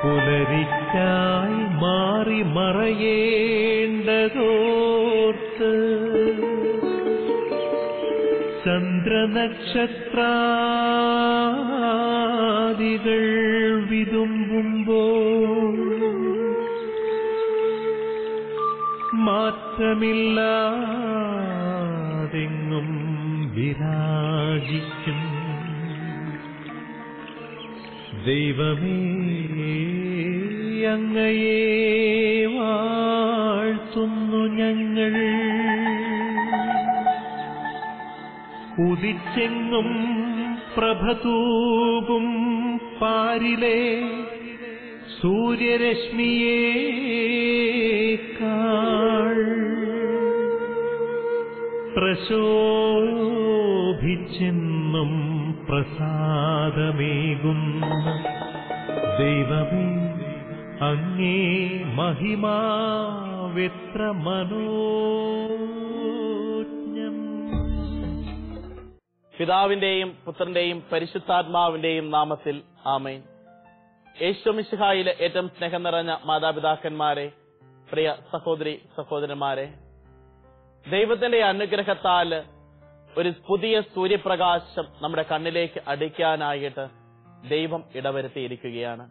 പുലരിക്കായി മാറി മറയേണ്ടതോർത്ത് ചന്ദ്രനക്ഷത്രാദികൾ വിതുമ്പുമ്പോൾ മാറ്റമില്ലാതെങ്ങും വിരാജിക്കും ദൈവമേ, അങ്ങയെ വാഴ്ത്തുന്നു ഞങ്ങൾ. ഉദിച്ചെങ്ങും പ്രഭതൂകും പാരിലെ സൂര്യരശ്മിയേക്കാൾ പ്രശോഭിച്ചെന്നും പ്രസാദമേകുന്ന ദൈവമേ, അങ്ങേ മഹിമാവെത്ര മനോജ്ഞം. പിതാവിന്റെയും പുത്രന്റെയും പരിശുദ്ധാത്മാവിന്റെയും നാമത്തിൽ ആമേൻ. യേശുമിശിഹായിലെ ഏറ്റവും സ്നേഹം നിറഞ്ഞ മാതാപിതാക്കന്മാരെ, പ്രിയ സഹോദരി സഹോദരന്മാരെ, ദൈവത്തിന്റെ അനുഗ്രഹത്താൽ ഒരു പുതിയ സൂര്യപ്രകാശം നമ്മുടെ കണ്ണിലേക്ക് അടിക്കാനായിട്ട് ദൈവം ഇടവരുത്തിയിരിക്കുകയാണ്.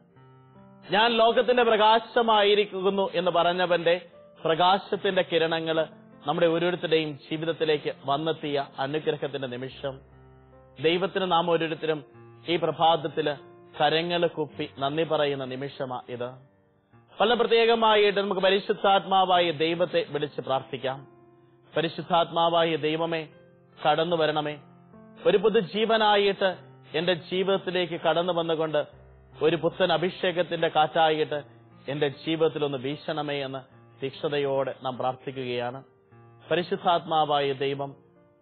ഞാൻ ലോകത്തിന്റെ പ്രകാശമായിരിക്കുന്നു എന്ന് പറഞ്ഞവന്റെ പ്രകാശത്തിന്റെ കിരണങ്ങൾ നമ്മുടെ ഓരോരുത്തരുടെയും ജീവിതത്തിലേക്ക് വന്നെത്തിയ അനുഗ്രഹത്തിന്റെ നിമിഷം. ദൈവത്തിന് നാം ഓരോരുത്തരും ഈ പ്രഭാതത്തില് കരങ്ങൾ കുപ്പി നന്ദി പറയുന്ന നിമിഷമാ ഇത്. പല പ്രത്യേകമായിട്ട് നമുക്ക് പരിശുദ്ധാത്മാവായ ദൈവത്തെ വിളിച്ച് പ്രാർത്ഥിക്കാം. പരിശുദ്ധാത്മാവായ ദൈവമേ, കടന്നു വരണമേ. ഒരു പുതുജീവനായിട്ട് എന്റെ ജീവിതത്തിലേക്ക് കടന്നു വന്നുകൊണ്ട് ഒരു പുത്തൻ അഭിഷേകത്തിന്റെ കാറ്റായിട്ട് എന്റെ ജീവിതത്തിൽ ഒന്ന് വീശണമേ എന്ന് തീക്ഷ്ണതയോടെ നാം പ്രാർത്ഥിക്കുകയാണ്. പരിശുദ്ധാത്മാവായ ദൈവം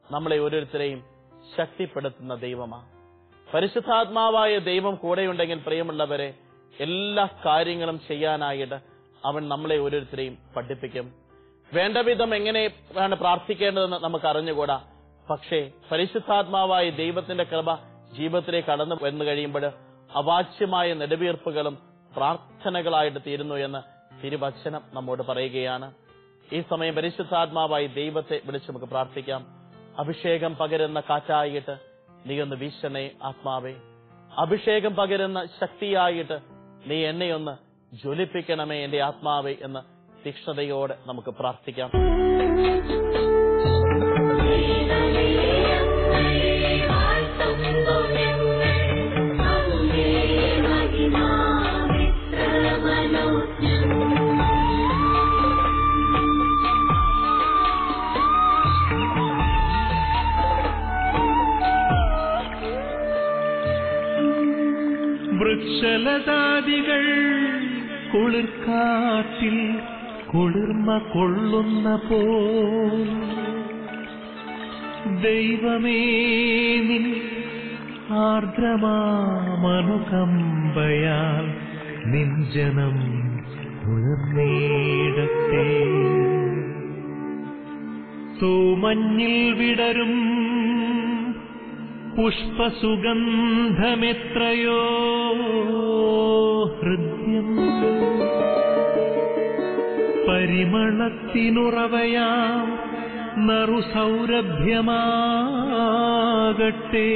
നമ്മളെ ഓരോരുത്തരെയും ശക്തിപ്പെടുത്തുന്ന ദൈവമാണ്. പരിശുദ്ധാത്മാവായ ദൈവം കൂടെയുണ്ടെങ്കിൽ പ്രിയമുള്ളവരെ, എല്ലാ കാര്യങ്ങളും ചെയ്യാനായിട്ട് അവൻ നമ്മളെ ഓരോരുത്തരെയും പഠിപ്പിക്കും. വേണ്ട വിധം എങ്ങനെയാണ് പ്രാർത്ഥിക്കേണ്ടതെന്ന് നമുക്ക് അറിഞ്ഞുകൂടാ. പക്ഷേ പരിശുദ്ധാത്മാവായ ദൈവത്തിന്റെ കൃപ ജീവിതത്തിലേക്ക് കടന്നു വന്നു കഴിയുമ്പോൾ അവാച്യമായ നെടുവീർപ്പുകളും പ്രാർത്ഥനകളായിട്ട് തീരുന്നു എന്ന് തിരുവചനം നമ്മോട് പറയുകയാണ്. ഈ സമയം പരിശുദ്ധാത്മാവായ ദൈവത്തെ വിളിച്ച് നമുക്ക് പ്രാർത്ഥിക്കാം. അഭിഷേകം പകരുന്ന കാറ്റായിട്ട് നീ ഒന്ന് വീശണേ ആത്മാവേ. അഭിഷേകം പകരുന്ന ശക്തിയായിട്ട് നീ എന്നെ ഒന്ന് ജ്വലിപ്പിക്കണമേ എന്റെ ആത്മാവേ എന്ന് തീക്ഷ്ണതയോടെ നമുക്ക് പ്രാർത്ഥിക്കാം. വൃക്ഷലതാദികൾ കുളിർക്കാറ്റിൽ കുളിർമ കൊള്ളുന്ന പോൽ ദൈവമേ, നിൻ ആർദ്രമാമനുകമ്പയാൽ നിൻ ജനം ഉയർന്നേടട്ടെ. തൂമഞ്ഞിൽ വിടരും പുഷ്പസുഗന്ധമെത്രയോ ഹൃദ്യം, പരിമളത്തിനുറവയാം നറുസൗരഭ്യമാകട്ടെ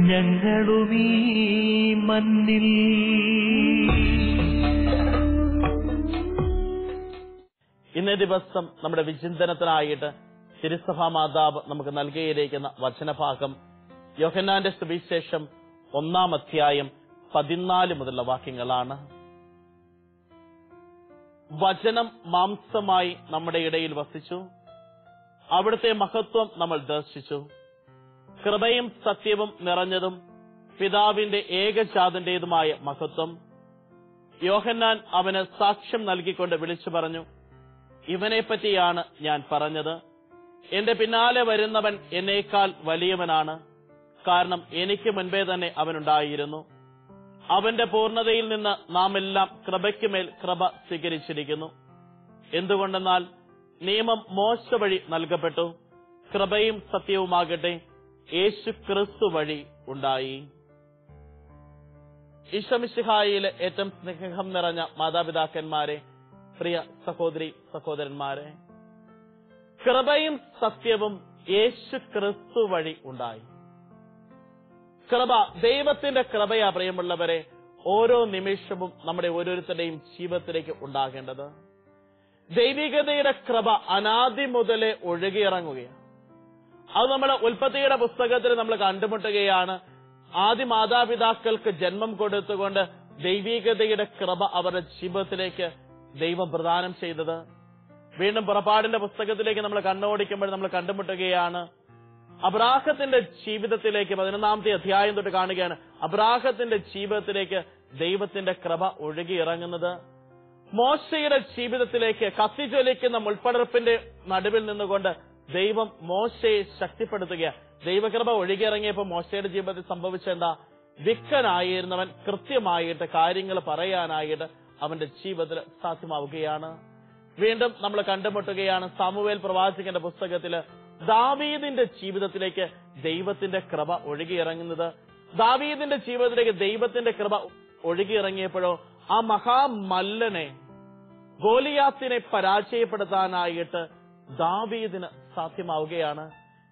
ഞങ്ങളുമീ മണ്ണിൽ. ഇന്നേ ദിവസം നമ്മുടെ വിചിന്തനത്തിനായിട്ട് തിരുസഭാ മാതാവ് നമുക്ക് നൽകിയിരിക്കുന്ന വചനഭാഗം യോഹന്നാന്റെ സുവിശേഷം 1-ാം അധ്യായം 14 മുതലുള്ള വാക്യങ്ങളാണ്. വചനം മാംസമായി നമ്മുടെ ഇടയിൽ വസിച്ചു, അവിടുത്തെ മഹത്വം നമ്മൾ ദർശിച്ചു. കൃപയും സത്യവും നിറഞ്ഞതും പിതാവിന്റെ ഏകജാതന്റേതുമായ മഹത്വം. യോഹന്നാൻ അവന് സാക്ഷ്യം നൽകിക്കൊണ്ട് വിളിച്ചു പറഞ്ഞു, ഇവനെപ്പറ്റിയാണ് ഞാൻ പറഞ്ഞത്. എന്റെ പിന്നാലെ വരുന്നവൻ എന്നേക്കാൾ വലിയവനാണ്, കാരണം എനിക്ക് മുൻപേ തന്നെ അവനുണ്ടായിരുന്നു. അവന്റെ പൂർണ്ണതയിൽ നിന്ന് നാം എല്ലാം കൃപയ്ക്കുമേൽ കൃപ സ്വീകരിച്ചിരിക്കുന്നു. എന്തുകൊണ്ടെന്നാൽ നിയമം മോശ വഴി നൽകപ്പെട്ടു, കൃപയും സത്യവുമാകട്ടെ യേശു ക്രിസ്തു വഴി ഉണ്ടായി. ഈശോമിശിഹായിലെ ഏറ്റവും സ്നേഹം നിറഞ്ഞ മാതാപിതാക്കന്മാരെ, പ്രിയ സഹോദരി സഹോദരന്മാരെ, കൃപയും സത്യവും യേശു ക്രിസ്തു വഴി ഉണ്ടായി. കൃപ, ദൈവത്തിന്റെ കൃപയാ പ്രിയമുള്ളവരെ ഓരോ നിമിഷവും നമ്മുടെ ഓരോരുത്തരുടെയും ജീവിതത്തിലേക്ക് ഉണ്ടാകേണ്ടത്. ദൈവികതയുടെ കൃപ അനാദി മുതലേ ഒഴുകിയിറങ്ങുകയാണ്. അത് നമ്മൾ ഉൽപ്പത്തിയുടെ പുസ്തകത്തിൽ നമ്മൾ കണ്ടുമുട്ടുകയാണ്. ആദി മാതാപിതാക്കൾക്ക് ജന്മം കൊടുത്തുകൊണ്ട് ദൈവികതയുടെ കൃപ അവരുടെ ജീവിതത്തിലേക്ക് ദൈവം പ്രദാനം ചെയ്തത്. വീണ്ടും പുറപ്പാടിന്റെ പുസ്തകത്തിലേക്ക് നമ്മൾ കണ്ണോടിക്കുമ്പോൾ നമ്മൾ കണ്ടുമുട്ടുകയാണ് അബ്രാഹത്തിന്റെ ജീവിതത്തിലേക്ക്. 11-ാമത്തെ അധ്യായം തൊട്ട് കാണുകയാണ് അബ്രാഹത്തിന്റെ ജീവിതത്തിലേക്ക് ദൈവത്തിന്റെ കൃപ ഒഴുകിയിറങ്ങുന്നത്. മോശയുടെ ജീവിതത്തിലേക്ക് കത്തിജ്വലിക്കുന്ന മുൾപ്പടർപ്പിന്റെ നടുവിൽ നിന്നുകൊണ്ട് ദൈവം മോശയെ ശക്തിപ്പെടുത്തുകയാണ്. ദൈവകൃപ ഒഴുകിയിറങ്ങിയപ്പോൾ മോശയുടെ ജീവിതത്തിൽ സംഭവിച്ചെന്താ? വിക്കനായിരുന്നവൻ കൃത്യമായിട്ട് കാര്യങ്ങൾ പറയാനായിട്ട് അവന്റെ ജീവിതത്തിൽ സാധ്യമാവുകയാണ്. വീണ്ടും നമ്മൾ കണ്ടുമുട്ടുകയാണ് സാമുവേൽ പ്രവാചകന്റെ പുസ്തകത്തില് ദാവീദിന്റെ ജീവിതത്തിലേക്ക് ദൈവത്തിന്റെ കൃപ ഒഴുകിയിറങ്ങുന്നത്. ദാവീദിന്റെ ജീവിതത്തിലേക്ക് ദൈവത്തിന്റെ കൃപ ഒഴുകിയിറങ്ങിയപ്പോഴോ ആ മഹാമല്ലനെ, ഗോലിയാത്തിനെ പരാജയപ്പെടുത്താനായിട്ട് ദാവീദിന് സാധ്യമാവുകയാണ്.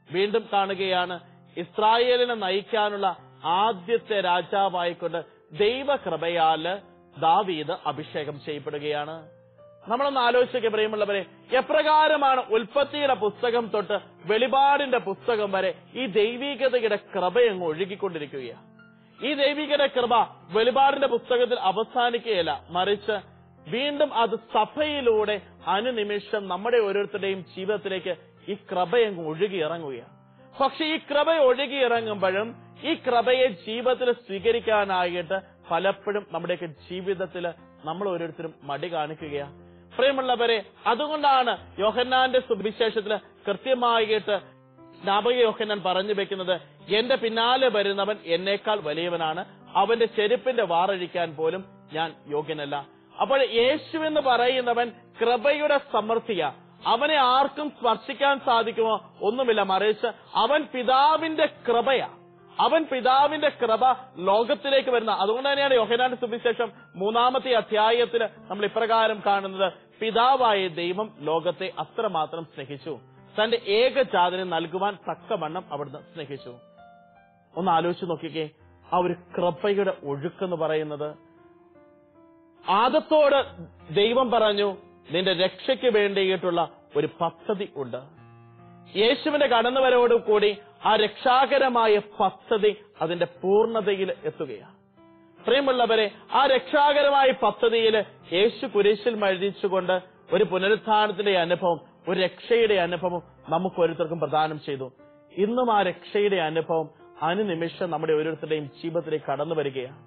വീണ്ടും കാണുകയാണ് ഇസ്രായേലിനെ നയിക്കാനുള്ള ആദ്യത്തെ രാജാവായിക്കൊണ്ട് ദൈവകൃപയാല് ദാവീദ് അഭിഷേകം ചെയ്യപ്പെടുകയാണ്. നമ്മളൊന്ന് ആലോചിക്കുക പ്രിയമുള്ളവരെ, എപ്രകാരമാണ് ഉൽപ്പത്തിയുടെ പുസ്തകം തൊട്ട് വെളിപാടിന്റെ പുസ്തകം വരെ ഈ ദൈവികതയുടെ കൃപയങ്ങ് ഒഴുകിക്കൊണ്ടിരിക്കുകയാണ്. ഈ ദൈവികയുടെ കൃപ വെളിപാടിന്റെ പുസ്തകത്തിൽ അവസാനിക്കുകയില്ല, മറിച്ച് വീണ്ടും അത് സഭയിലൂടെ അനുനിമിഷം നമ്മുടെ ഓരോരുത്തരുടെയും ജീവിതത്തിലേക്ക് ഈ കൃപയങ്ങ് ഒഴുകിയിറങ്ങുകയാണ്. പക്ഷെ ഈ കൃപ ഒഴുകിയിറങ്ങുമ്പോഴും ഈ കൃപയെ ജീവിതത്തിൽ സ്വീകരിക്കാനായിട്ട് പലപ്പോഴും നമ്മുടെയൊക്കെ ജീവിതത്തിൽ നമ്മൾ ഓരോരുത്തരും മടി കാണിക്കുകയാണ്. പ്രിയമുള്ളവരെ, അതുകൊണ്ടാണ് യോഹന്നാന്റെ സുവിശേഷത്തില് കൃത്യമായിട്ട് സ്നാപക യോഹന്നാൻ പറഞ്ഞു വെക്കുന്നത്, എന്റെ പിന്നാലെ വരുന്നവൻ എന്നേക്കാൾ വലിയവനാണ്, അവന്റെ ചെരുപ്പിന്റെ വാറഴിക്കാൻ പോലും ഞാൻ യോഗ്യനല്ല. അപ്പോൾ യേശു എന്ന് പറയുന്നവൻ കൃപയുടെ സമൃദ്ധിയാ. അവനെ ആർക്കും സ്പർശിക്കാൻ സാധിക്കുമോ? ഒന്നുമില്ല, മറിച്ച് അവൻ പിതാവിന്റെ കൃപയാ. അവൻ പിതാവിന്റെ കൃപ ലോകത്തിലേക്ക് വരുന്ന. അതുകൊണ്ട് തന്നെയാണ് യോഹന്നാന്റെ സുവിശേഷം 3-ാമത്തെ അധ്യായത്തിൽ നമ്മൾ ഇപ്രകാരം കാണുന്നത്, പിതാവായ ദൈവം ലോകത്തെ അത്രമാത്രം സ്നേഹിച്ചു, തന്റെ ഏകജാതനെ നൽകുവാൻ തക്കവണ്ണം അവിടുന്ന് സ്നേഹിച്ചു. ഒന്ന് ആലോചിച്ച് നോക്കിക്കേ, ആ ഒരു കൃപയുടെ ഒഴുക്കെന്ന് പറയുന്നത്. ആദത്തോട് ദൈവം പറഞ്ഞു, നിന്റെ രക്ഷയ്ക്ക് വേണ്ടിയിട്ടുള്ള ഒരു പദ്ധതി ഉണ്ട്. യേശുവിന്റെ കടന്നുവരവോടുകൂടി ആ രക്ഷാകരമായ പദ്ധതി അതിന്റെ പൂർണ്ണതയിൽ എത്തുകയാണ്. പ്രിയമുള്ളവരെ, ആ രക്ഷാകരമായ പദ്ധതിയിൽ യേശു കുരിശിൽ മരിച്ചുകൊണ്ട് ഒരു പുനരുത്ഥാനത്തിന്റെ അനുഭവം, ഒരു രക്ഷയുടെ അനുഭവം നമുക്ക് ഓരോരുത്തർക്കും പ്രദാനം ചെയ്തു. ഇന്നും ആ രക്ഷയുടെ അനുഭവം അനുനിമിഷം നമ്മുടെ ഓരോരുത്തരുടെയും ജീവിതത്തിലേക്ക് കടന്നു വരികയാണ്.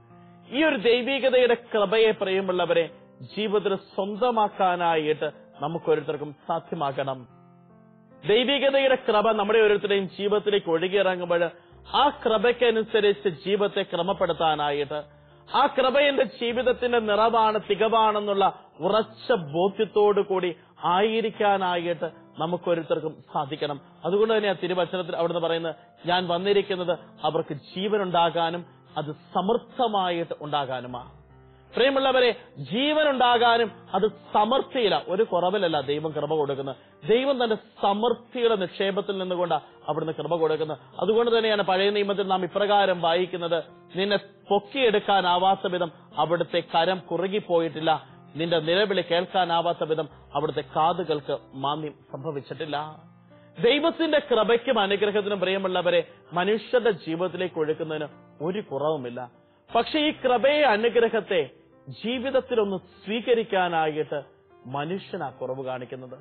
ഈ ഒരു ദൈവികതയുടെ കൃപയെ പ്രിയമുള്ളവരെ ജീവിതത്തിൽ സ്വന്തമാക്കാനായിട്ട് നമുക്ക് ഓരോരുത്തർക്കും സാധ്യമാക്കണം. ദൈവികതയുടെ കൃപ നമ്മുടെ ഓരോരുത്തരുടെയും ജീവിതത്തിലേക്ക് ഒഴുകിയിറങ്ങുമ്പോൾ ആ കൃപയ്ക്കനുസരിച്ച് ജീവിതത്തെ ക്രമപ്പെടുത്താനായിട്ട്, ആ കൃപ എന്റെ ജീവിതത്തിന്റെ നിറവാണ്, തികവാണെന്നുള്ള ഉറച്ച ബോധ്യത്തോടു കൂടി ആയിരിക്കാനായിട്ട് നമുക്ക് ഓരോരുത്തർക്കും സാധിക്കണം. അതുകൊണ്ട് തന്നെ ആ തിരുവചനത്തിൽ അവിടുന്ന് പറയുന്നത്, ഞാൻ വന്നിരിക്കുന്നത് അവർക്ക് ജീവനുണ്ടാകാനും അത് സമൃദ്ധമായിട്ട് ഉണ്ടാകാനുമാണ്. പ്രിയമുള്ളവരെ, ജീവനുണ്ടാകാനും അത് സമൃദ്ധിയില്ല, ഒരു കുറവിലല്ല ദൈവം കൃപ കൊടുക്കുന്നത്. ദൈവം തന്റെ സമൃദ്ധിയുടെ നിക്ഷേപത്തിൽ നിന്നുകൊണ്ടാണ് അവിടുന്ന് കൃപ കൊടുക്കുന്നത്. അതുകൊണ്ട് തന്നെയാണ് പഴയ നിയമത്തിൽ നാം ഇപ്രകാരം വായിക്കുന്നത്, നിന്നെ പൊക്കിയെടുക്കാനാവാത്ത വിധം അവിടുത്തെ കരം കുറുകിപ്പോയിട്ടില്ല, നിന്റെ നിലവിളി കേൾക്കാനാവാത്ത വിധം അവിടുത്തെ കാതുകൾക്ക് മാന്യം സംഭവിച്ചിട്ടില്ല. ദൈവത്തിന്റെ കൃപയ്ക്കും അനുഗ്രഹത്തിനും പ്രിയമുള്ളവരെ മനുഷ്യരുടെ ജീവിതത്തിലേക്ക് ഒഴുക്കുന്നതിന് ഒരു കുറവുമില്ല. പക്ഷെ ഈ കൃപയെ, അനുഗ്രഹത്തെ ജീവിതത്തിലൊന്ന് സ്വീകരിക്കാനായിട്ട് മനുഷ്യനാ കുറവ് കാണിക്കുന്നത്.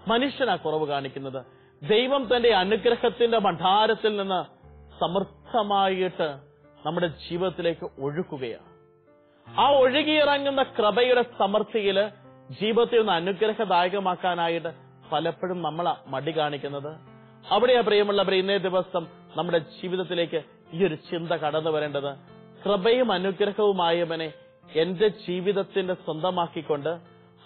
മനുഷ്യനാ കുറവ് കാണിക്കുന്നത്. ദൈവം തന്റെ അനുഗ്രഹത്തിന്റെ ഭണ്ഡാരത്തിൽ നിന്ന് സമൃദ്ധമായിട്ട് നമ്മുടെ ജീവിതത്തിലേക്ക് ഒഴുക്കുകയാണ്. ആ ഒഴുകിയിറങ്ങുന്ന കൃപയുടെ സമൃദ്ധിയില് ജീവിതത്തിൽ നിന്ന് അനുഗ്രഹദായകമാക്കാനായിട്ട് പലപ്പോഴും നമ്മൾ മടി കാണിക്കുന്നത്. അവിടെയാ പ്രിയമുള്ളവരെ ഇന്നേ ദിവസം നമ്മുടെ ജീവിതത്തിലേക്ക് ഈ ഒരു ചിന്ത കടന്നു വരേണ്ടത്. കൃപയും അനുഗ്രഹവുമായവനെ എന്റെ ജീവിതത്തിന്റെ സ്വന്തമാക്കിക്കൊണ്ട്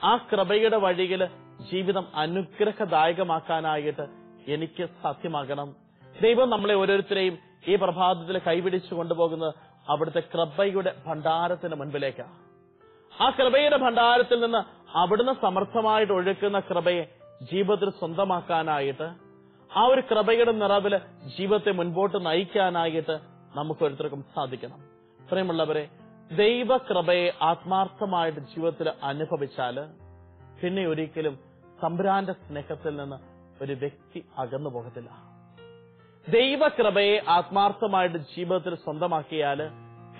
ആ കൃപയുടെ വഴിയിൽ ജീവിതം അനുഗ്രഹദായകമാക്കാനായിട്ട് എനിക്ക് സാധ്യമാകണം. ദൈവം നമ്മളെ ഓരോരുത്തരെയും ഈ പ്രഭാതത്തിൽ കൈപിടിച്ചു കൊണ്ടുപോകുന്നത് അവിടുത്തെ കൃപയുടെ ഭണ്ഡാരത്തിന് മുൻപിലേക്കാണ്. ആ കൃപയുടെ ഭണ്ഡാരത്തിൽ നിന്ന് അവിടുന്ന് സമർത്ഥമായിട്ട് ഒഴുക്കുന്ന കൃപയെ ജീവിതത്തിൽ സ്വന്തമാക്കാനായിട്ട്, ആ ഒരു കൃപയുടെ നിറവില് ജീവിതത്തെ മുൻപോട്ട് നയിക്കാനായിട്ട് നമുക്ക് ഓരോരുത്തർക്കും സാധിക്കണം. പ്രിയമുള്ളവരെ, ദൈവകൃപയെ ആത്മാർത്ഥമായിട്ട് ജീവിതത്തിൽ അനുഭവിച്ചാല് പിന്നെ ഒരിക്കലും തമ്പുരാന്റെ സ്നേഹത്തിൽ നിന്ന് ഒരു വ്യക്തി അകന്നു പോകത്തില്ല. ദൈവകൃപയെ ആത്മാർത്ഥമായിട്ട് ജീവിതത്തിൽ സ്വന്തമാക്കിയാല്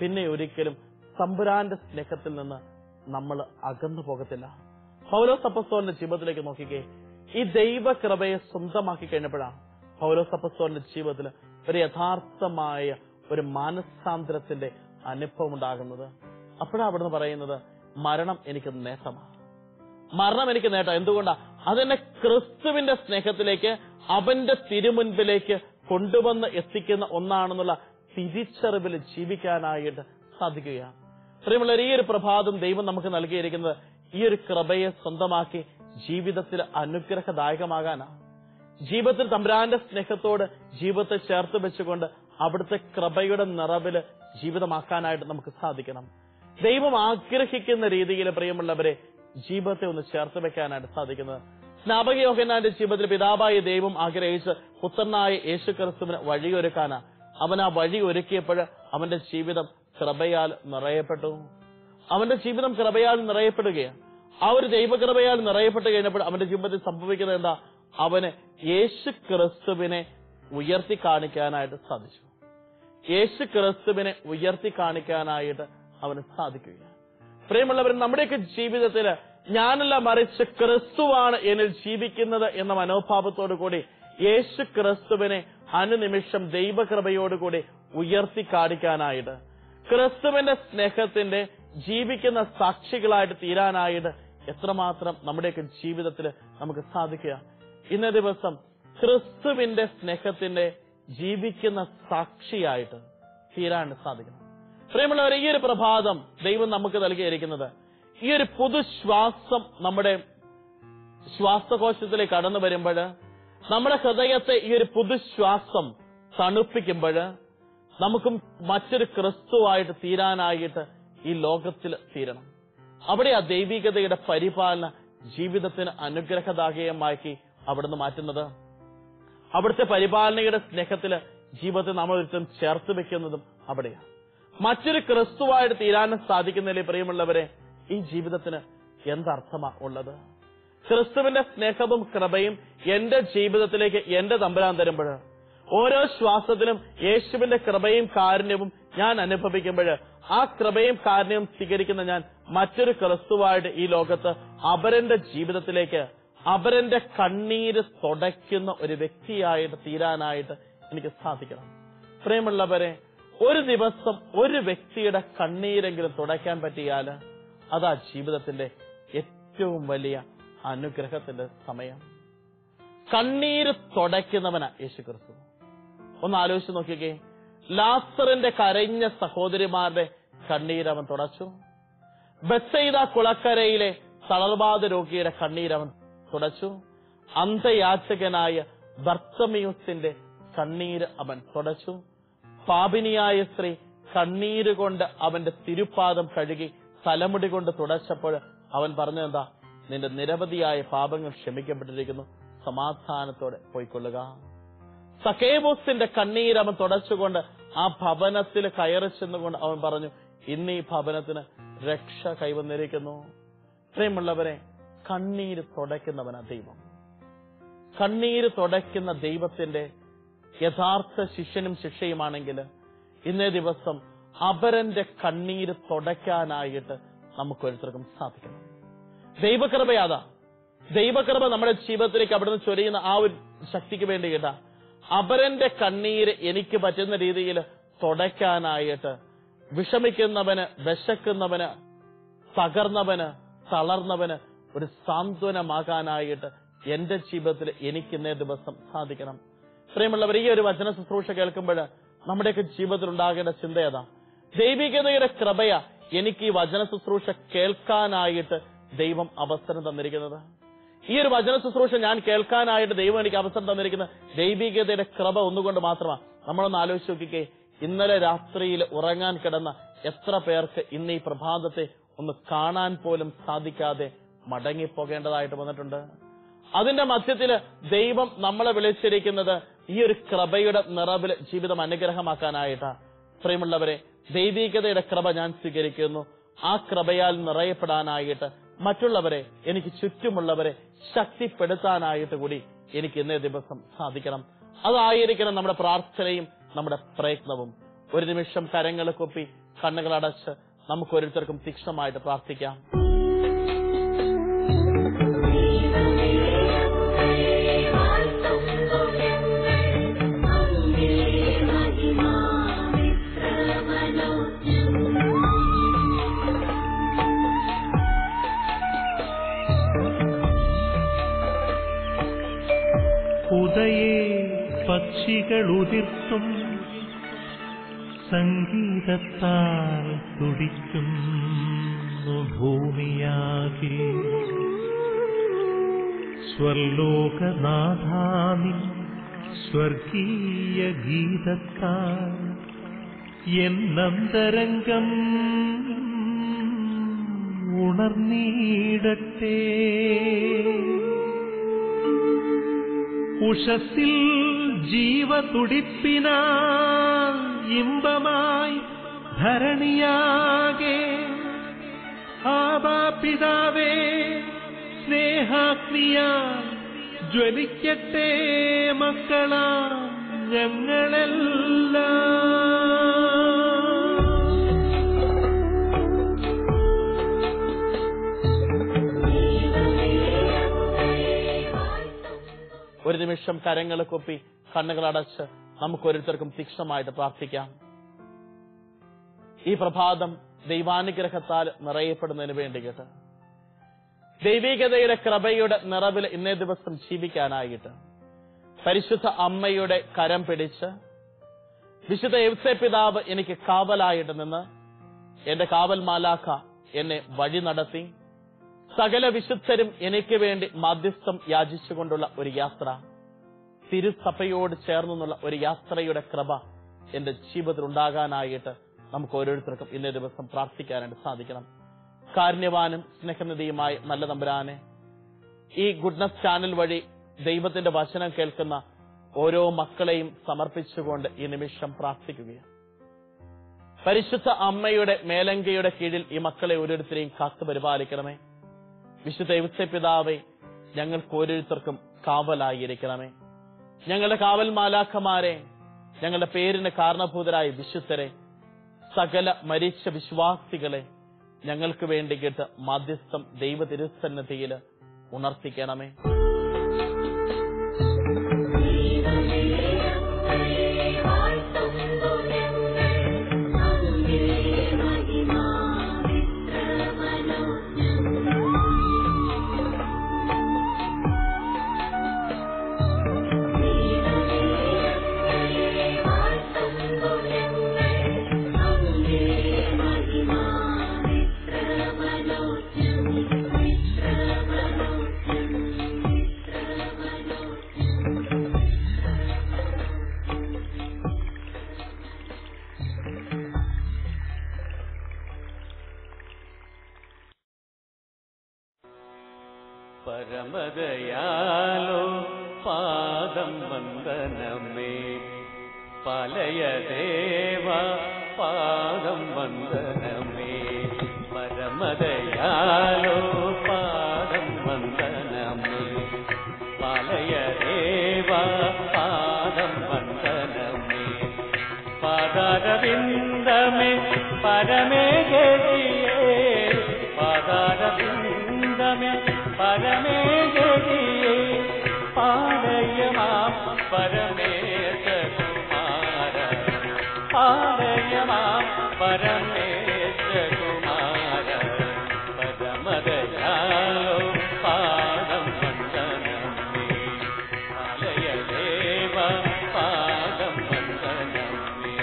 പിന്നെ ഒരിക്കലും തമ്പുരാന്റെ സ്നേഹത്തിൽ നിന്ന് നമ്മൾ അകന്നു പോകത്തില്ല. പൗലോസ് അപ്പോസ്തലന്റെ ജീവിതത്തിലേക്ക് നോക്കിക്കേ. ഈ ദൈവകൃപയെ സ്വന്തമാക്കി കഴിഞ്ഞപ്പോഴാണ് പൗലോസ് അപ്പോസ്തലന്റെ ജീവിതത്തിൽ ഒരു യഥാർത്ഥമായ ഒരു മാനസാന്തരത്തിന്റെ അനുഭവം ഉണ്ടാകുന്നത്. അപ്പോഴാണ് അവിടുന്ന് പറയുന്നത്, മരണം എനിക്ക് നേട്ടമാണ്. മരണം എനിക്ക് നേട്ടം. എന്തുകൊണ്ടാ? അതെന്നെ ക്രിസ്തുവിന്റെ സ്നേഹത്തിലേക്ക്, അവന്റെ തിരുമുൻപിലേക്ക് കൊണ്ടുവന്ന് എത്തിക്കുന്ന ഒന്നാണെന്നുള്ള തിരിച്ചറിവിൽ ജീവിക്കാനായിട്ട് സാധിക്കുകയാണ്. പ്രിയമുള്ളവരെ, ഈ ഒരു പ്രഭാതം ദൈവം നമുക്ക് നൽകിയിരിക്കുന്നത് ഈ ഒരു കൃപയെ സ്വന്തമാക്കി ജീവിതത്തിൽ അനുഗ്രഹദായകമാകാനാണ്. ജീവിതത്തിൽ തമ്പുരാന്റെ സ്നേഹത്തോട് ജീവിതത്തെ ചേർത്ത് വെച്ചുകൊണ്ട് അവിടുത്തെ കൃപയുടെ നിറവില് ജീവിതമാക്കാനായിട്ട് നമുക്ക് സാധിക്കണം. ദൈവം ആഗ്രഹിക്കുന്ന രീതിയിൽ പ്രിയമുള്ളവരെ ജീവിതത്തെ ഒന്ന് ചേർത്ത് വെക്കാനായിട്ട് സാധിക്കുന്നത്. സ്നാപക യോഹന്നാന്റെ ജീവിതത്തിൽ പിതാവായ ദൈവം ആഗ്രഹിച്ച് പുത്രനായ യേശു ക്രിസ്തുവിന് വഴിയൊരുക്കാനാ. അവൻ ആ വഴി ഒരുക്കിയപ്പോൾ അവന്റെ ജീവിതം കൃപയാൽ നിറയപ്പെട്ടു. അവന്റെ ജീവിതം കൃപയാൽ നിറയപ്പെടുകയാണ്. ആ ഒരു ദൈവകൃപയാൽ നിറയപ്പെട്ട് കഴിഞ്ഞപ്പോൾ അവന്റെ ജീവിതത്തിൽ സംഭവിക്കുന്നത് എന്താ? അവന് യേശു ക്രിസ്തുവിനെ ഉയർത്തി കാണിക്കാനായിട്ട് സാധിച്ചു. യേശു ക്രിസ്തുവിനെ ഉയർത്തി കാണിക്കാനായിട്ട് അവന് സാധിക്കുകയാണ്. പ്രിയമുള്ളവർ, നമ്മുടെയൊക്കെ ജീവിതത്തിൽ ഞാനല്ല മറിച്ച് ക്രിസ്തുവാണ് എന്നിൽ ജീവിക്കുന്നത് എന്ന മനോഭാവത്തോടു കൂടി യേശു ക്രിസ്തുവിനെ അനുനിമിഷം ദൈവകൃപയോടുകൂടി ഉയർത്തി കാണിക്കാനായിട്ട്, ക്രിസ്തുവിന്റെ സ്നേഹത്തിന്റെ ജീവിക്കുന്ന സാക്ഷികളായിട്ട് തീരാനായിട്ട് എത്രമാത്രം നമ്മുടെയൊക്കെ ജീവിതത്തിൽ നമുക്ക് സാധിക്കുക. ഇന്നേ ദിവസം ക്രിസ്തുവിന്റെ സ്നേഹത്തിന്റെ ജീവിക്കുന്ന സാക്ഷിയായിട്ട് തീരാൻ സാധിക്കണം. പ്രിയമുള്ളവരെ, ഈ ഒരു പ്രഭാതം ദൈവം നമുക്ക് നൽകിയിരിക്കുന്നത് ഈ ഒരു പുതുശ്വാസം നമ്മുടെ ശ്വാസകോശത്തിലേക്ക് കടന്നു വരുമ്പോൾ, നമ്മുടെ ഹൃദയത്തെ ഈ ഒരു പുതുശ്വാസം തണുപ്പിക്കുമ്പോൾ നമുക്കും മറ്റൊരു ക്രിസ്തുവായിട്ട് തീരാനായിട്ട് ഈ ലോകത്തിൽ തീരണം. അവിടെ ആ ദൈവികതയുടെ പരിപാലന ജീവിതത്തിന് അനുഗ്രഹദായകമാക്കി അവിടുന്ന് മാറ്റുന്നത്. അവിടുത്തെ പരിപാലനയുടെ സ്നേഹത്തില് ജീവിതത്തെ നമ്മൾ ഒരിക്കലും ചേർത്ത് വെക്കുന്നതും അവിടെയാണ്. മറ്റൊരു ക്രിസ്തുവായിട്ട് തീരാനും സാധിക്കുന്നില്ലേ പ്രിയമുള്ളവരെ? ഈ ജീവിതത്തിന് എന്തർത്ഥമാ ഉള്ളത്? ക്രിസ്തുവിന്റെ സ്നേഹവും കൃപയും എന്റെ ജീവിതത്തിലേക്ക് എന്റെ തമ്പുരാൻ തരുമ്പോൾ, ഓരോ ശ്വാസത്തിലും യേശുവിന്റെ കൃപയും കാരുണ്യവും ഞാൻ അനുഭവിക്കുമ്പോൾ, ആ കൃപയും കാരുണ്യവും സ്വീകരിക്കുന്ന ഞാൻ മറ്റൊരു ക്രിസ്തുവായിട്ട് ഈ ലോകത്ത് അവരന്റെ ജീവിതത്തിലേക്ക് അവരന്റെ കണ്ണീര് തുടയ്ക്കുന്ന ഒരു വ്യക്തിയായിട്ട് തീരാനായിട്ട് എനിക്ക് സാധിക്കണം. പ്രിയമുള്ളവരെ, ഒരു ദിവസം ഒരു വ്യക്തിയുടെ കണ്ണീരെങ്കിലും തുടയ്ക്കാൻ പറ്റിയാൽ അതാ ജീവിതത്തിന്റെ ഏറ്റവും വലിയ അനുഗ്രഹത്തിന്റെ സമയം. കണ്ണീര് തുടയ്ക്കുന്നവനാ യേശു ക്രിസ്തു. ഒന്ന് ആലോചിച്ച് നോക്കിക്കേ. ലാസറിന്റെ കരഞ്ഞ സഹോദരിമാരുടെ കണ്ണീരവൻ തുടച്ചു. ബെത്സയിദ കുളക്കരയിലെ തളർവാദ രോഗിയുടെ കണ്ണീരവൻ തുടച്ചു. അന്ധയാചകനായ ബർത്തമിയൂസിന്റെ കണ്ണീര് അവൻ തുടച്ചു. പാപിനിയായ സ്ത്രീ കണ്ണീര് കൊണ്ട് അവന്റെ തിരുപ്പാദം കഴുകി തലമുടി കൊണ്ട് തുടച്ചപ്പോൾ അവൻ പറഞ്ഞതെന്താ? നിന്റെ നിരവധിയായ പാപങ്ങൾ ക്ഷമിക്കപ്പെട്ടിരിക്കുന്നു, സമാധാനത്തോടെ പോയിക്കൊള്ളുക. സക്കേബൂസിന്റെ കണ്ണീര് അവൻ തുടച്ചുകൊണ്ട് ആ ഭവനത്തിൽ കയറി ചെന്നുകൊണ്ട് അവൻ പറഞ്ഞു, ഇന്ന് ഈ ഭവനത്തിന് രക്ഷ കൈവന്നിരിക്കുന്നു. പ്രിയമുള്ളവരെ, കണ്ണീര് തുടയ്ക്കുന്നവനാ ദൈവം. കണ്ണീര് തുടയ്ക്കുന്ന ദൈവത്തിന്റെ യഥാർത്ഥ ശിഷ്യനും ശിക്ഷയുമാണെങ്കിൽ ഇന്നേ ദിവസം അപരന്റെ കണ്ണീര് തുടയ്ക്കാനായിട്ട് നമുക്ക് ഓരോരുത്തർക്കും സാധിക്കണം. ദൈവകൃപയാതാ. ദൈവകൃപ നമ്മുടെ ജീവിതത്തിലേക്ക് അവിടുന്ന് ചൊരിയുന്ന ആ ഒരു ശക്തിക്ക് വേണ്ടി കേട്ടാ അപരന്റെ കണ്ണീര് എനിക്ക് പറ്റുന്ന രീതിയിൽ തുടയ്ക്കാനായിട്ട് വിഷമിക്കുന്നവന്, വിശക്കുന്നവന്, തകർന്നവന്, തളർന്നവന് ഒരു സാന്ത്വനമാകാനായിട്ട് എന്റെ ജീവിതത്തിൽ എനിക്ക് ഇന്നേ ദിവസം സാധിക്കണം. പ്രിയമുള്ളവർ, ഈ ഒരു വചന ശുശ്രൂഷ കേൾക്കുമ്പോൾ നമ്മുടെയൊക്കെ ജീവിതത്തിൽ ഉണ്ടാകേണ്ട ചിന്ത ഏതാ? ദൈവികതയുടെ കൃപയ എനിക്ക് ഈ വചന ശുശ്രൂഷ കേൾക്കാനായിട്ട് ദൈവം അവസരം തന്നിരിക്കുന്നത്. ഈ ഒരു വചന ശുശ്രൂഷ ഞാൻ കേൾക്കാനായിട്ട് ദൈവം എനിക്ക് അവസരം തന്നിരിക്കുന്നത് ദൈവികതയുടെ കൃപ ഒന്നുകൊണ്ട് മാത്രമാണ്. നമ്മളൊന്ന് ആലോചിച്ച് നോക്കിക്കേ, ഇന്നലെ രാത്രിയിൽ ഉറങ്ങാൻ കിടന്ന എത്ര പേർക്ക് ഇന്ന് ഈ പ്രഭാതത്തെ ഒന്ന് കാണാൻ പോലും സാധിക്കാതെ മടങ്ങിപ്പോകേണ്ടതായിട്ട് വന്നിട്ടുണ്ട്. അതിന്റെ മധ്യത്തില് ദൈവം നമ്മളെ വിളിച്ചിരിക്കുന്നത് ഈ ഒരു കൃപയുടെ നിറവിൽ ജീവിതം അനുഗ്രഹമാക്കാനായിട്ടാ. പ്രിയമുള്ളവരെ, ദൈവികതയുടെ കൃപ ഞാൻ സ്വീകരിക്കുന്നു. ആ കൃപയാൽ നിറയപ്പെടാനായിട്ട് മറ്റുള്ളവരെ, എനിക്ക് ചുറ്റുമുള്ളവരെ ശക്തിപ്പെടുത്താനായിട്ട് കൂടി എനിക്ക് ഇന്നേ ദിവസം സാധിക്കണം. അതായിരിക്കണം നമ്മുടെ പ്രാർത്ഥനയും നമ്മുടെ പ്രയത്നവും. ഒരു നിമിഷം കരങ്ങൾ കൊപ്പി കണ്ണുകളടച്ച് നമുക്ക് ഓരോരുത്തർക്കും തീക്ഷ്ണമായിട്ട് പ്രാർത്ഥിക്കാം. ഉദയേ പക്ഷികളുതിർത്തും സംഗീതത്താൽ തുടിക്കുന്നു ഭൂമിയാകെ. സ്വർലോകനാഥാനിൻ സ്വർഗീയ ഗീതത്താൽ എന്നന്തരംഗം ഉണർന്നീടട്ടെ. ഉഷസ്സിൽ ജീവതുടിപ്പിനാൽ ഇമ്പമായി ധരണിയാകെ. ആബാപിതാവേ, സ്നേഹാഗ്നിയാൽ ജ്വലിക്കട്ടെ മക്കളാ ഞങ്ങളെല്ലാം. ഒരു നിമിഷം കരങ്ങൾ കൊപ്പി കണ്ണുകളടച്ച് നമുക്ക് ഓരോരുത്തർക്കും തീക്ഷ്ണമായിട്ട് പ്രാർത്ഥിക്കാം. ഈ പ്രഭാതം ദൈവാനുഗ്രഹത്താൽ നിറയപ്പെടുന്നതിന് വേണ്ടി കേട്ട് ദൈവികതയുടെ കൃപയുടെ നിറവിൽ ഇന്നേ ദിവസം ജീവിക്കാനായിട്ട് പരിശുദ്ധ അമ്മയുടെ കരം പിടിച്ച് വിശുദ്ധ യൗസേപ്പിതാവ് എനിക്ക് കാവലായിട്ട് നിന്ന് എന്റെ കാവൽ മാലാഖ എന്നെ വഴി നടത്തി സകല വിശുദ്ധരും എനിക്ക് വേണ്ടി മാധ്യസ്ഥം യാചിച്ചുകൊണ്ടുള്ള ഒരു യാത്ര, തിരുസഭയോട് ചേർന്നുള്ള ഒരു യാത്രയുടെ കൃപ എന്റെ ജീവിതത്തിൽ ഉണ്ടാകാനായിട്ട് നമുക്ക് ഓരോരുത്തർക്കും ഇന്നേ ദിവസം പ്രാർത്ഥിക്കാനായിട്ട് സാധിക്കണം. കാരുണ്യവാനും സ്നേഹനിധിയുമായ നല്ല തമ്പുരാനെ, ഈ ഗുഡ്നസ് ചാനൽ വഴി ദൈവത്തിന്റെ വചനം കേൾക്കുന്ന ഓരോ മക്കളെയും സമർപ്പിച്ചുകൊണ്ട് ഈ നിമിഷം പ്രാർത്ഥിക്കുകയാണ്. പരിശുദ്ധ അമ്മയുടെ മേലങ്കയുടെ കീഴിൽ ഈ മക്കളെ ഓരോരുത്തരെയും കാത്തു പരിപാലിക്കണമേ. വിശുദ്ധ യൗസേപ്പിതാവേ, ഞങ്ങൾക്ക് ഓരോരുത്തർക്കും കാവലായിരിക്കണമേ. ഞങ്ങളുടെ കാവൽ മാലാഖമാരെ, ഞങ്ങളുടെ പേരിന് കാരണഭൂതരായ വിശുദ്ധരെ, സകല മരിച്ച വിശ്വാസികളെ ഞങ്ങൾക്ക് വേണ്ടി കേട്ട് മാധ്യസ്ഥം ദൈവ തിരുസന്നിധിയിൽ ഉണർത്തിക്കണമേ. പരമദയാലോ പാദം വന്ദനമേ, പലയദേവ പാദം വന്ദനമേ. പരമദയാലോ പാദം വന്ദനമേ, പലയദേവ പാദം വന്ദനമേ. പാദാരവിന്ദമേ പരമേ ഗതിയേ, പാദാരവിന്ദമേ പരമേ പരമേശകുമാര പാലയ മാം പരമേശകുമാര പരമദയാലോ പാദം വന്ദനമേ പാലയ ദേവ പാദം വന്ദനമേ.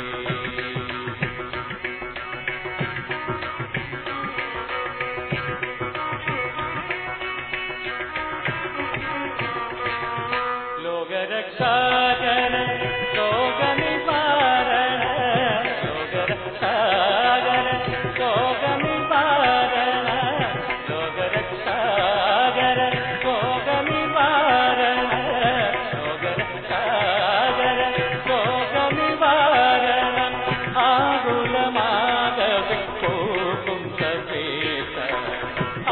ലോകരക്ഷാകര ലോകനിവാരണ ലോകരക്ഷാകര ലോകനിവാരണ ലോകരക്ഷാകര ലോകനിവാരണ ലോകരക്ഷാകര ലോകനിവാരണ ആകുലമാകവെ പോകും സഭേത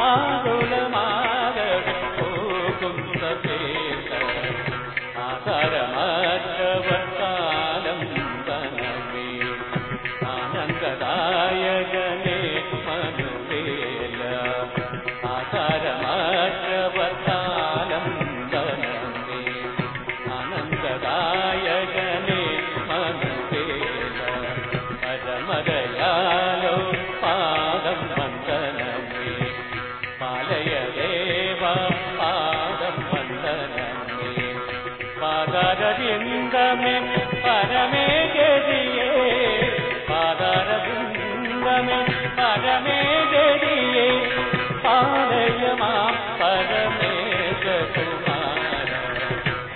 ആകുലമാകവെ പോകും സഭേത ആധാരമറ്റവർക്കാലം തനമേ ആനന്ദദായകനേ മനുവേല ആധാരമറ്റവർക്കാലം തനമേ ആനന്ദദായകനേ മനുവേല പരമദയാലോ പാദം വന്ദനമേ പാലയ ദേവ പാദം വന്ദനമേ പാദാരവിന്ദമേ പരമേ ഗതിയേ പാദാരവിന്ദമേ പരമേ ഗതിയേ പാലയ മാം പരമേശകുമാര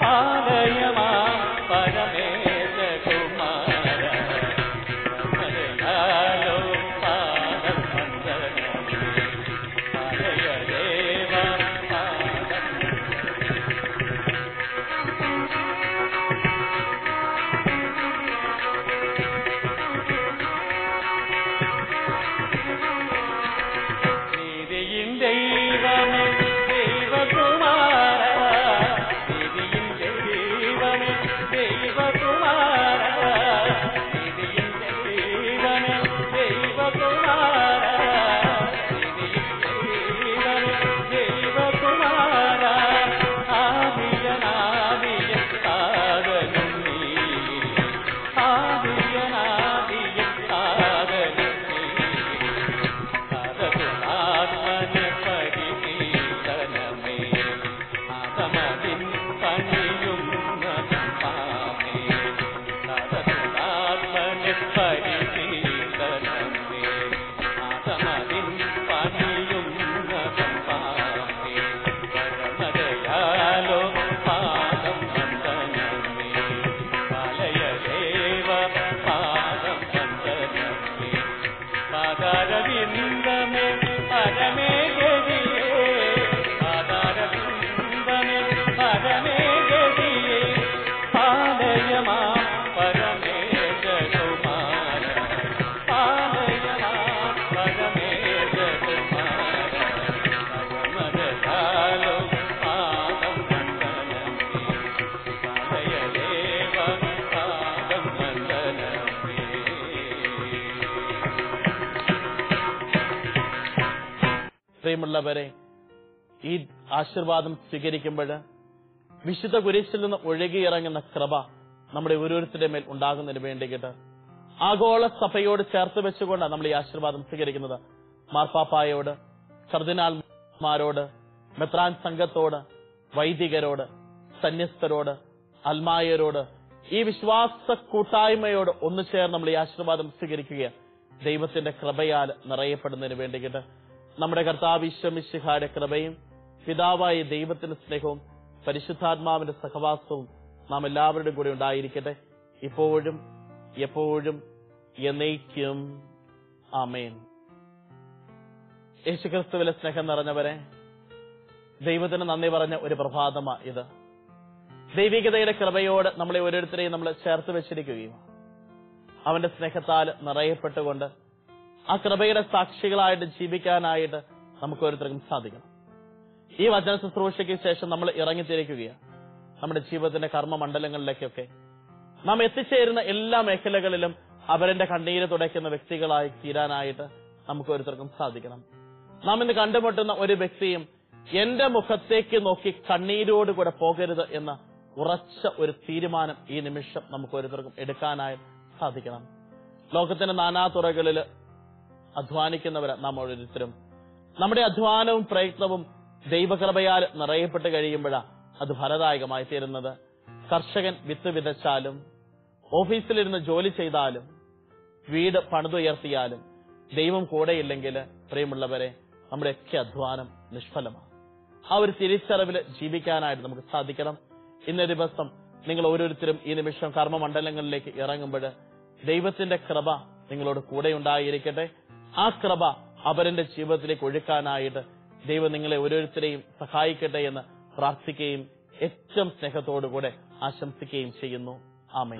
പാലയ മാം പരമേശകുമാര പരമദയാലോ പാദം വന്ദനമേ പാലയ ദേവ പാദം നീതിയിൻ ദൈവമേ ദൈവകുമാര നീതിയിൻ ദൈവമേ ദൈവകുമാര നീതിയിൻ ദൈവമേ ദൈവകുമാര നീതിയിൻ ദൈവമേ ദൈവകുമാര ആദിയനാദിയ സാധനം നീ ആദിയനാദിയ സാധനം നീ ആത്മന പരിപീതനമേ ആതമതിൻ പണിയും പാമേ ആത്മന പരിപീതനമേ ആതമതിൻ പണിയും പാമേ പരമദയാലോ പാദം വന്ദനമേ പാലയ ദേവ പാദം വന്ദനമേ പാദാരവിന്ദമേ പരമേ ഗതിയേ പാദാരവിന്ദമേ പരമേ ഗതിയേ പാലയ മാം പരമേശകുമാര പാലയ മാം പരമേശകുമാര പരമദയാലോ പാദം വന്ദനമേ പാലയ ദേവ പാദം വന്ദനമേ. പ്രിയമുള്ളവരെ, ഈ ആശീർവാദം സ്വീകരിക്കുമ്പോൾ വിശുദ്ധ കുരിശിൽ നിന്ന് ഒഴുകിയിറങ്ങുന്ന കൃപ നമ്മുടെ ഓരോരുത്തരുടെ മേൽ ഉണ്ടാകുന്നതിന് വേണ്ടിയിട്ട് ആഗോള സഭയോട് ചേർത്ത് വെച്ചുകൊണ്ടാണ് നമ്മൾ ഈ ആശീർവാദം സ്വീകരിക്കുന്നത്. മാർപ്പാപ്പായോട്, കർദിനാൾമാരോട്, മെത്രാൻ സംഘത്തോട്, വൈദികരോട്, സന്യസ്തരോട്, അൽമായരോട്, ഈ വിശ്വാസ കൂട്ടായ്മയോട് ഒന്നു ചേർന്ന് നമ്മൾ ഈ ആശീർവാദം സ്വീകരിക്കുക ദൈവത്തിന്റെ കൃപയാൽ നിറയപ്പെടുന്നതിന് വേണ്ടിയിട്ട് നമ്മുടെ കർത്താവ് ഈശോ മിശിഹായുടെ കൃപയും പിതാവായ ദൈവത്തിന്റെ സ്നേഹവും പരിശുദ്ധാത്മാവിന്റെ സഹവാസവും നാം എല്ലാവരുടെയും കൂടെ ഉണ്ടായിരിക്കട്ടെ, ഇപ്പോഴും എപ്പോഴും എന്നേക്കും. ആമേൻ. യേശുക്രിസ്തുവിലെ സ്നേഹം നിറഞ്ഞവരെ, ദൈവത്തിന് നന്ദി പറഞ്ഞ ഒരു പ്രഭാതമാ ഇത്. ദൈവികതയുടെ കൃപയോട് നമ്മളെ ഓരോരുത്തരെയും നമ്മൾ ചേർത്ത് വെച്ചിരിക്കുകയും അവന്റെ സ്നേഹത്താൽ നിറയപ്പെട്ടുകൊണ്ട് ആ കൃപയുടെ സാക്ഷികളായിട്ട് ജീവിക്കാനായിട്ട് നമുക്ക് ഓരോരുത്തർക്കും സാധിക്കണം. ഈ വചന ശുശ്രൂഷയ്ക്ക് ശേഷം നമ്മൾ ഇറങ്ങിത്തിരിക്കുകയാണ് നമ്മുടെ ജീവിതത്തിന്റെ കർമ്മമണ്ഡലങ്ങളിലേക്കൊക്കെ. നാം എത്തിച്ചേരുന്ന എല്ലാ മേഖലകളിലും അവരുടെ കണ്ണീര് തുടയ്ക്കുന്ന വ്യക്തികളായി തീരാനായിട്ട് നമുക്ക് ഓരോരുത്തർക്കും സാധിക്കണം. നാം ഇന്ന് കണ്ടുമുട്ടുന്ന ഒരു വ്യക്തിയും എന്റെ മുഖത്തേക്ക് നോക്കി കണ്ണീരോടുകൂടെ പോകരുത് എന്ന് ഉറച്ച ഒരു തീരുമാനം ഈ നിമിഷം നമുക്ക് ഓരോരുത്തർക്കും എടുക്കാനായി സാധിക്കണം. ലോകത്തിന്റെ നാനാതുറകളിൽ അധ്വാനിക്കുന്നവരെ നാം ഓരോരുത്തരും നമ്മുടെ അധ്വാനവും പ്രയത്നവും ദൈവകൃപയാൽ നിറയപ്പെട്ട് കഴിയുമ്പോഴാണ് അത് ഫലദായകമായി തീരുന്നത്. കർഷകൻ വിത്ത് വിതച്ചാലും, ഓഫീസിലിരുന്ന് ജോലി ചെയ്താലും, വീട് പണിതുയർത്തിയാലും ദൈവം കൂടെയില്ലെങ്കിൽ പ്രിയമുള്ളവരെ നമ്മുടെയൊക്കെ അധ്വാനം നിഷ്ഫലമാണ്. ആ ഒരു തിരിച്ചറിവിൽ ജീവിക്കാനായിട്ട് നമുക്ക് സാധിക്കണം. ഇന്നേ ദിവസം നിങ്ങൾ ഓരോരുത്തരും ഈ നിമിഷം കർമ്മമണ്ഡലങ്ങളിലേക്ക് ഇറങ്ങുമ്പോൾ ദൈവത്തിന്റെ കൃപ നിങ്ങളോട് കൂടെ ഉണ്ടായിരിക്കട്ടെ. ആ കൃപ അവരുടെ ജീവിതത്തിലേക്ക് ഒഴുക്കാനായിട്ട് ദൈവം നിങ്ങളെ ഓരോരുത്തരെയും സഹായിക്കട്ടെ എന്ന് പ്രാർത്ഥിക്കുകയും ഏറ്റവും സ്നേഹത്തോടുകൂടെ ആശംസിക്കുകയും ചെയ്യുന്നു. ആമേൻ.